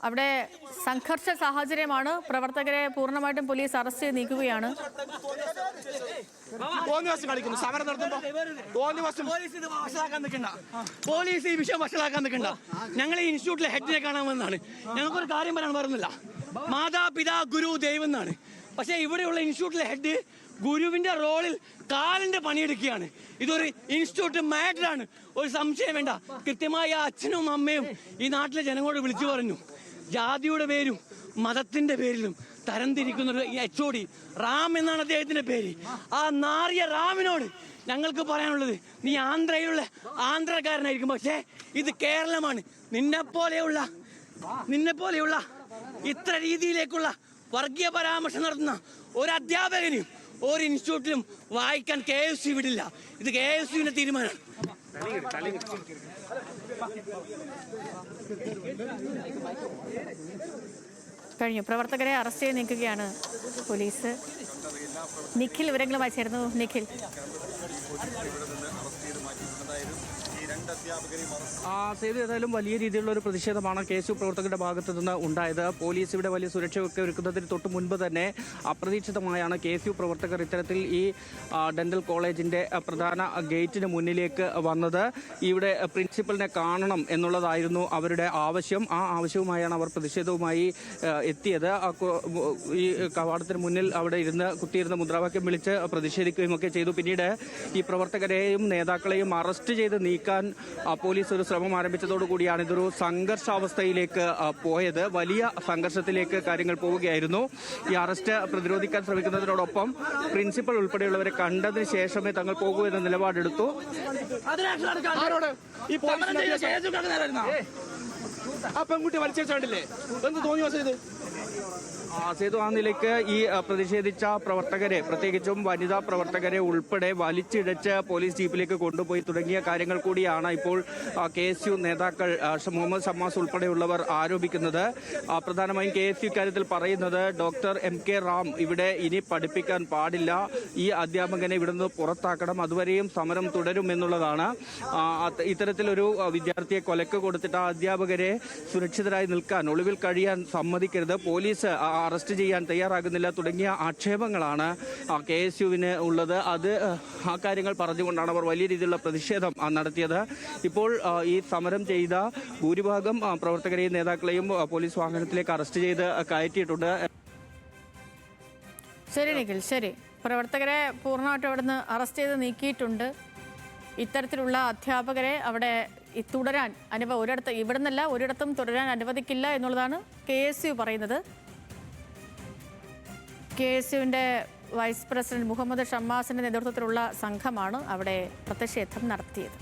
അവിടെ സംഘർഷ സാഹചര്യമാണ്. പ്രവർത്തകരെ പൂർണ്ണമായിട്ടും പോലീസ് അറസ്റ്റ് ചെയ്ത് നീക്കുകയാണ്. സമരം നടത്തുമ്പോൾ പോലീസ് ഈ വിഷയം വഷളാക്കാൻ നിൽക്കണ്ട. ഞങ്ങൾ ഈ ഇൻസ്റ്റിറ്റ്യൂട്ടിലെ ഹെഡിനെ കാണാൻ വന്നതാണ്. ഞങ്ങൾക്കൊരു കാര്യം പറയാൻ പറയുന്നില്ല. മാതാപിതാ ഗുരു ദൈവം എന്നാണ്. പക്ഷേ ഇവിടെയുള്ള ഇൻസ്റ്റിറ്റ്യൂട്ടിലെ ഹെഡ് ഗുരുവിന്റെ റോളിൽ കാലിന്റെ പണിയെടുക്കുകയാണ്. ഇതൊരു ഇൻസ്റ്റിറ്റ്യൂട്ട് മാറ്ററാണ്, ഒരു സംശയം വേണ്ട. കൃത്യമായ അച്ഛനും അമ്മയും ഈ നാട്ടിലെ ജനങ്ങളോട് വിളിച്ചു പറഞ്ഞു. ജാതിയുടെ പേരും മതത്തിന്റെ പേരിലും തരംതിരിക്കുന്ന ഒരു HOD റാം എന്നാണ് അദ്ദേഹത്തിന്റെ പേര്. ആ നാറിയ റാമിനോട് ഞങ്ങൾക്ക് പറയാനുള്ളത്, നീ ആന്ധ്രക്കാരനായിരിക്കും, പക്ഷേ ഇത് കേരളമാണ്. നിന്നെപ്പോലെയുള്ള ഇത്ര രീതിയിലേക്കുള്ള വർഗീയ പരാമർശം നടത്തുന്ന ഒരു അധ്യാപകനും ഒരു ഇൻസ്റ്റിറ്റ്യൂട്ടിലും വായിക്കാൻ KFC വിടില്ല. ഇത് KFCയുടെ തീരുമാനമാണ്. കഴിഞ്ഞു. പ്രവർത്തകരെ അറസ്റ്റ് ചെയ്ത് നീക്കുകയാണ് പോലീസ്. നിഖിൽ വിവരങ്ങളുമായി ചേർന്നു. നിഖിൽ, സേതു, ഏതായാലും വലിയ രീതിയിലുള്ള ഒരു പ്രതിഷേധമാണ് KSU പ്രവർത്തകരുടെ ഭാഗത്തു നിന്ന് ഉണ്ടായത്. പോലീസ് ഇവിടെ വലിയ സുരക്ഷയൊക്കെ ഒരുക്കുന്നതിന് തൊട്ട് മുൻപ് തന്നെ അപ്രതീക്ഷിതമായാണ് KSU പ്രവർത്തകർ ഇത്തരത്തിൽ ഈ ഡെന്റൽ കോളേജിന്റെ പ്രധാന ഗേറ്റിന് മുന്നിലേക്ക് വന്നത്. ഇവിടെ പ്രിൻസിപ്പലിനെ കാണണം എന്നുള്ളതായിരുന്നു അവരുടെ ആവശ്യം. ആ ആവശ്യവുമായാണ് അവർ പ്രതിഷേധവുമായി എത്തിയത്. ഈ കവാടത്തിന് മുന്നിൽ അവിടെ കുത്തിയിരുന്ന് മുദ്രാവാക്യം വിളിച്ച് പ്രതിഷേധിക്കുകയും ഒക്കെ ചെയ്തു. പിന്നീട് ഈ പ്രവർത്തകരെയും നേതാക്കളെയും അറസ്റ്റ് ചെയ്ത് നീക്കാൻ പോലീസ് ഒരു ശ്രമം ആരംഭിച്ചതോടുകൂടിയാണ് ഇതൊരു സംഘർഷാവസ്ഥയിലേക്ക് പോയത്. വലിയ സംഘർഷത്തിലേക്ക് കാര്യങ്ങൾ പോവുകയായിരുന്നു. ഈ അറസ്റ്റ് പ്രതിരോധിക്കാൻ ശ്രമിക്കുന്നതിനോടൊപ്പം പ്രിൻസിപ്പൽ ഉൾപ്പെടെയുള്ളവരെ കണ്ടതിന് ശേഷമേ തങ്ങൾ പോകൂ എന്ന നിലപാടെടുത്തു. ആ പെൺകുട്ടി വലിച്ചേണ്ടില്ലേ, എന്ത് തോന്നിയോ ചെയ്ത്? സേതു, ആ നിലയ്ക്ക് ഈ പ്രതിഷേധിച്ച പ്രവർത്തകരെ, പ്രത്യേകിച്ചും വനിതാ പ്രവർത്തകരെ ഉൾപ്പെടെ വലിച്ചിഴച്ച് പോലീസ് ജീപ്പിലേക്ക് കൊണ്ടുപോയി തുടങ്ങിയ കാര്യങ്ങൾ കൂടിയാണ് ഇപ്പോൾ KSU നേതാക്കൾ മുഹമ്മദ് ഷമ്മാസ് ഉൾപ്പെടെയുള്ളവർ ആരോപിക്കുന്നത്. പ്രധാനമായും KSU ഇക്കാര്യത്തിൽ പറയുന്നത് ഡോക്ടർ MK റാം ഇവിടെ ഇനി പഠിപ്പിക്കാൻ പാടില്ല, ഈ അധ്യാപകനെ ഇവിടുന്ന് പുറത്താക്കണം, അതുവരെയും സമരം തുടരും എന്നുള്ളതാണ്. ഇത്തരത്തിലൊരു വിദ്യാർത്ഥിയെ കൊലക്ക് കൊടുത്തിട്ട് ആ അധ്യാപകരെ സുരക്ഷിതരായി നിൽക്കാൻ, ഒളിവിൽ കഴിയാൻ സമ്മതിക്കരുത്, പോലീസ് അറസ്റ്റ് ചെയ്യാൻ തയ്യാറാകുന്നില്ല തുടങ്ങിയ ആക്ഷേപങ്ങളാണ് KSUവിന് ഉള്ളത്. ആ കാര്യങ്ങൾ പറഞ്ഞുകൊണ്ടാണ് അവർ വലിയ രീതിയിലുള്ള പ്രതിഷേധം നടത്തിയത്. ഇപ്പോൾ ഈ സമരം ചെയ്ത ഭൂരിഭാഗം പ്രവർത്തകരെയും നേതാക്കളെയും പോലീസ് വാഹനത്തിലേക്ക് അറസ്റ്റ് ചെയ്ത് കയറ്റിയിട്ടുണ്ട്. ശരി നിഖിൽ, ശരി. പ്രവർത്തകരെ പൂർണ്ണമായിട്ടും അവിടുന്ന് അറസ്റ്റ് ചെയ്ത് നീക്കിയിട്ടുണ്ട്. ഇത്തരത്തിലുള്ള അധ്യാപകരെ അവിടെ തുടരാൻ ഒരിടത്തും തുടരാൻ അനുവദിക്കില്ല എന്നുള്ളതാണ് KSU പറയുന്നത്. KSUവിൻ്റെ വൈസ് പ്രസിഡന്റ് മുഹമ്മദ് ഷമ്മാസിന്റെ നേതൃത്വത്തിലുള്ള സംഘമാണ് അവിടെ പ്രതിഷേധം നടത്തിയത്.